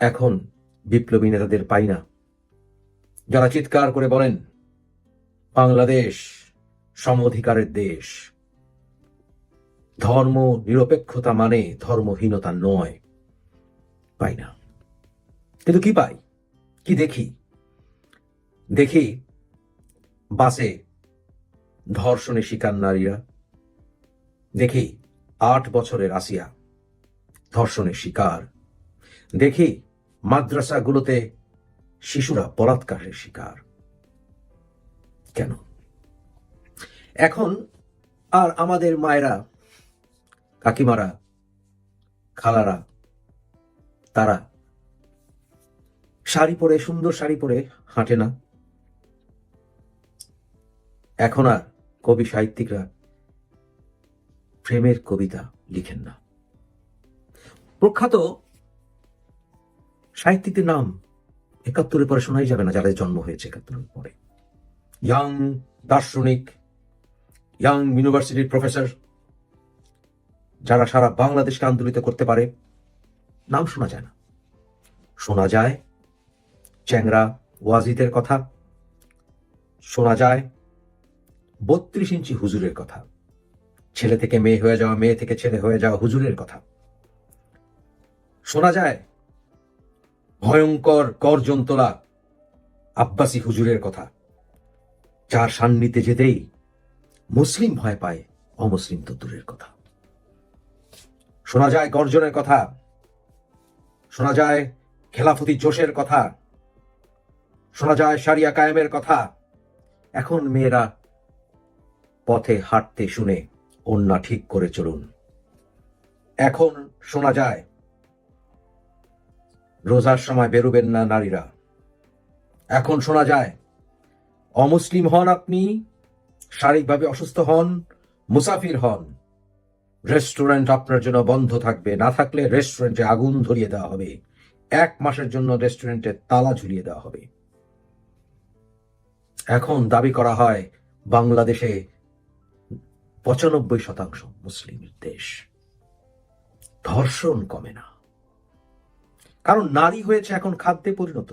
এখন বিপ্লবী নেতাদের পাই না, যারা চিৎকার করে বলেন বাংলাদেশ সম অধিকারের দেশ, ধর্ম নিরপেক্ষতা মানে ধর্মহীনতা নয়। পাই না। কিন্তু কি পাই, কি দেখি? দেখি বাসে ধর্ষণে শিকার নারীরা, দেখি 8 বছরের আসিয়া ধর্ষণের শিকার, দেখি মাদ্রাসাগুলোতে শিশুরা বলাৎকারের শিকার। কেন? এখন আর আমাদের মায়েরা, কাকিমারা, খালারা, তারা শাড়ি পরে, সুন্দর শাড়ি পরে হাঁটে না। এখন আর কবি সাহিত্যিকরা প্রেমের কবিতা লিখেন না। প্রখ্যাত সাহিত্যিকদের নাম 71-এর পরে শোনাই যাবে না, যাদের জন্ম হয়েছে 71-এর পরে। ইয়াং দার্শনিক, ইয়াং ইউনিভার্সিটির প্রফেসর, যারা সারা বাংলাদেশকে আন্দোলিত করতে পারে, নাম শোনা যায় না। শোনা যায় চ্যাংরা ওয়াজিদের কথা, শোনা যায় 32 ইঞ্চি হুজুরের কথা, ছেলে থেকে মেয়ে হয়ে যাওয়া, মেয়ে থেকে ছেলে হয়ে যাওয়া হুজুরের কথা। শোনা যায় ভয়ঙ্কর গর্জন তোলা আব্বাসী হুজুরের কথা, যার সান্নিধ্যে যেতেই মুসলিম ভয় পায়, অমুসলিম তো দূরের কথা। শোনা যায় গর্জনের কথা, শোনা যায় খেলাফতি জোশের কথা, শোনা যায় শারিয়া কায়েমের কথা। এখন মেয়েরা পথে হাঁটতে শুনে ওন্না ঠিক করে চলুন। এখন শোনা যায় রোজার সময় বেরোবেন না নারীরা। এখন শোনা যায় অমুসলিম হন আপনি, শারীরিকভাবে অসুস্থ হন, মুসাফির হন, রেস্টুরেন্ট আপনার জন্য বন্ধ থাকবে, না থাকলে রেস্টুরেন্টে আগুন ধরিয়ে দেওয়া হবে, 1 মাসের জন্য রেস্টুরেন্টে তালা ঝুলিয়ে দেওয়া হবে। এখন দাবি করা হয় বাংলাদেশে 95% মুসলিমের দেশ, ধর্ষণ কমে না। কারণ নারী হয়েছে এখন খাদ্যে পরিণত,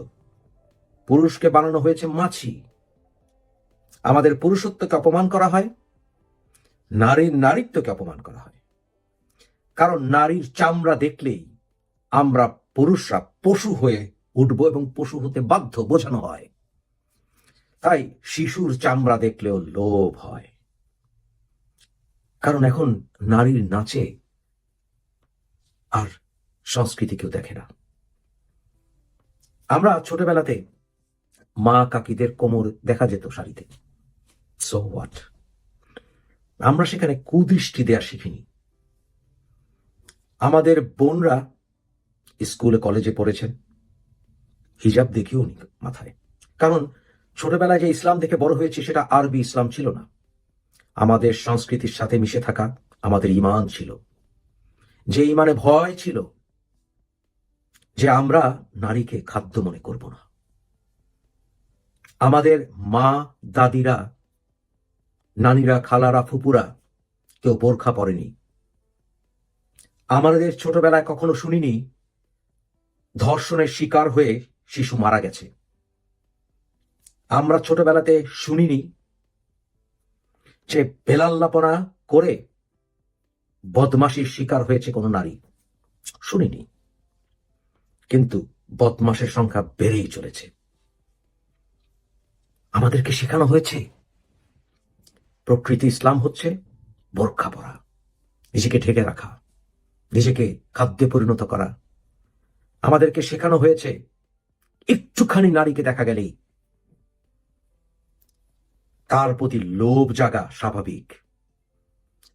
পুরুষকে বানানো হয়েছে মাছি। আমাদের পুরুষত্বকে অপমান করা হয়, নারীর নারীত্বকে অপমান করা হয়। কারণ নারীর চামড়া দেখলেই আমরা পুরুষরা পশু হয়ে উঠব এবং পশু হতে বাধ্য বোঝানো হয়। তাই শিশুর চামড়া দেখলেও লোভ হয়। কারণ এখন নারীর নাচে আর সংস্কৃতি কেউ দেখে না। আমরা ছোটবেলাতে মা কাকিদের কোমর দেখা যেত শাড়িতে, সো হোয়াট? আমরা সেখানে কুদৃষ্টি দেয়া শিখিনি। আমাদের বোনরা স্কুলে কলেজে পড়েছেন, হিজাব দেখিও নি মাথায়। কারণ ছোটবেলায় যে ইসলাম দেখে বড় হয়েছে সেটা আরবি ইসলাম ছিল না। আমাদের সংস্কৃতির সাথে মিশে থাকা আমাদের ঈমান ছিল, যে ঈমানে ভয় ছিল যে আমরা নারীকে খাদ্য মনে করব না। আমাদের মা, দাদিরা, নানিরা, খালারা, ফুপুরা কেউ বোরখা পরেনি। আমাদের ছোটবেলায় কখনো শুনিনি ধর্ষণের শিকার হয়ে শিশু মারা গেছে। আমরা ছোটবেলাতে শুনিনি যে বেলাল্লাপনা করে বদমাশির শিকার হয়েছে কোনো নারী, শুনিনি। কিন্তু বদমাশের সংখ্যা বেড়েই চলেছে। আমাদেরকে শেখানো হয়েছে প্রকৃতি ইসলাম হচ্ছে বোরখা পরা, নিজেকে ঢেকে রাখা, নিজেকে খাদ্যে পরিণত করা। আমাদেরকে শেখানো হয়েছে একটুখানি নারীকে দেখা গেলেই তার প্রতি লোভ জাগা স্বাভাবিক।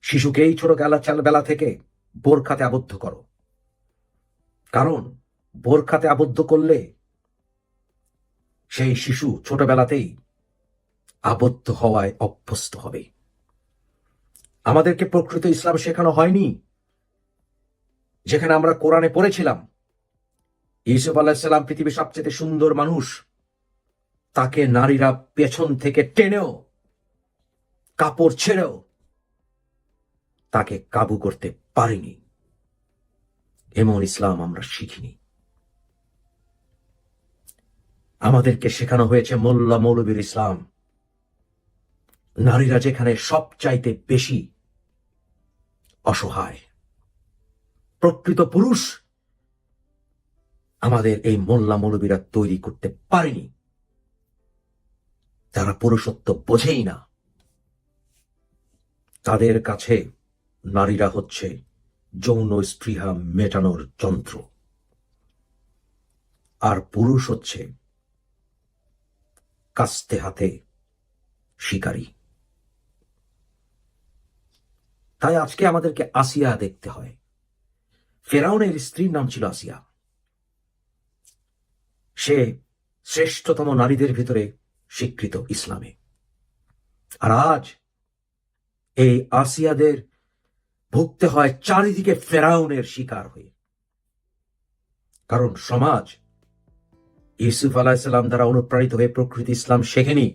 শিশুকেই ছোট বেলা থেকে বোরখাতে আবদ্ধ করো, কারণ বোরখাতে আবদ্ধ করলে সেই শিশু ছোটবেলাতেই আবদ্ধ হওয়ায় অভ্যস্ত হবে। আমাদেরকে প্রকৃত ইসলাম শেখানো হয়নি, যেখানে আমরা কোরআনে পড়েছিলাম ইউসুফ আলাইহিস সালাম পৃথিবীর সবচেয়ে সুন্দর মানুষ, তাকে নারীরা পেছন থেকে টেনেও, কাপড় ছেড়েও তাকে কাবু করতে পারেনি। এমন ইসলাম আমরা শিখিনি। আমাদেরকে শেখানো হয়েছে মোল্লা মৌলবীর ইসলাম। নারীরা যেখানে সবচাইতে বেশি অসহায়, প্রকৃত পুরুষ আমাদের এই মোল্লা মৌলবীরা তৈরি করতে পারেনি। তারা পুরুষত্ব বোঝেই না। তাদের কাছে নারীরা হচ্ছে যৌন স্পৃহা মেটানোর যন্ত্র, আর পুরুষ হচ্ছে কাস্তে হাতে শিকারী। তাই আজকে আমাদেরকে আসিয়া দেখতে হয়। ফেরাউনের স্ত্রীর নাম ছিল আসিয়া। সে শ্রেষ্ঠতম নারীদের ভিতরে স্বীকৃত ইসলামে। আর আজ এই আসিয়াদের ভুগতে হয় চারিদিকে ফেরাউনের শিকার হয়ে। কারণ সমাজ ইউসুফ আলাইহিসসালাম দ্বারা অনুপ্রাণিত হয়ে প্রকৃতি ইসলাম শেখেনি,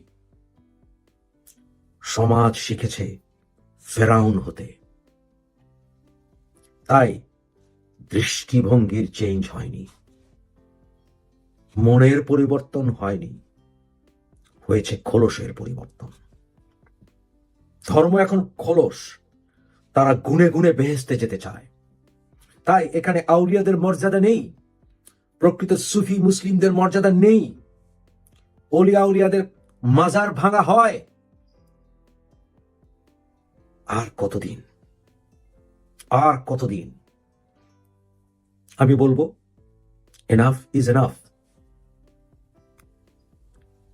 সমাজ শিখেছে ফেরাউন হতে। তাই দৃষ্টিভঙ্গির চেঞ্জ হয়নি, মনের পরিবর্তন হয়নি, হয়েছে খোলসের পরিবর্তন। ধর্ম এখন খোলস, তারা গুনে গুনে বেহেশতে যেতে চায়। তাই এখানে আউলিয়াদের মর্যাদা নেই, প্রকৃত সুফি মুসলিমদের মর্যাদা নেই। ওলিয়া আউলিয়াদের মাজার ভাঙা হয়। আর কতদিন, আর কতদিন? আমি বলবো এনাফ ইজ এনাফ।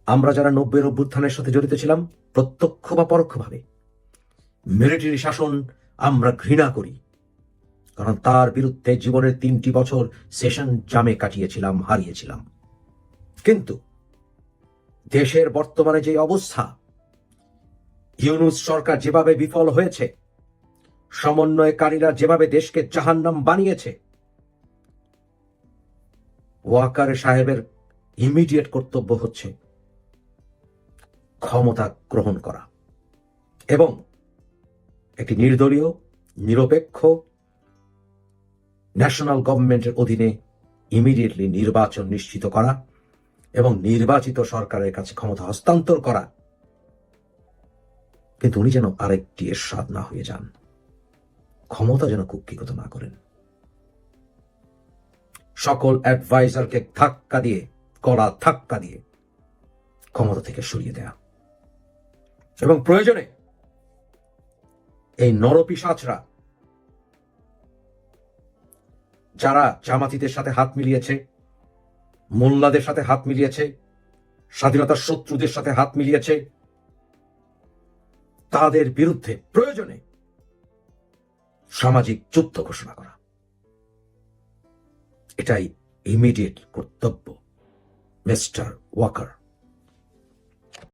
আমরা যারা 90-এর অভ্যুত্থানের সাথে জড়িত ছিলাম, প্রত্যক্ষ বা পরোক্ষভাবে মিলিটারি শাসন আমরা ঘৃণা করি, কারণ তার বিরুদ্ধে জীবনের 3টি বছর সেশন জামে কাটিয়েছিলাম, হারিয়েছিলাম। কিন্তু দেশের বর্তমানে যে অবস্থা, ইউনূস সরকার যেভাবে বিফল হয়েছে, সমন্বয়কারীরা যেভাবে দেশকে জাহান্নাম বানিয়েছে, ওয়াকার সাহেবের ইমিডিয়েট কর্তব্য হচ্ছে ক্ষমতা গ্রহণ করা এবং একটি নির্দলীয় নিরপেক্ষ ন্যাশনাল গভর্নমেন্টের অধীনে ইমিডিয়েটলি নির্বাচন নিশ্চিত করা এবং নির্বাচিত সরকারের কাছে ক্ষমতা হস্তান্তর করা। কিন্তু উনি যেন আরেকটি এরশাদ না হয়ে যান, ক্ষমতা যেন কুক্ষিগত না করেন। সকল অ্যাডভাইজারকে ধাক্কা দিয়ে, কড়া ধাক্কা দিয়ে ক্ষমতা থেকে সরিয়ে দেয়া এবং প্রয়োজনে এই নরপিশাচরা যারা জামাতিদের সাথে হাত মিলিয়েছে, মোল্লাদের সাথে হাত মিলিয়েছে, স্বাধীনতার শত্রুদের সাথে হাত মিলিয়েছে, তাদের বিরুদ্ধে প্রয়োজনে সামাজিক যুদ্ধ ঘোষণা করা, এটাই ইমিডিয়েট কর্তব্য মিস্টার ওয়াকার।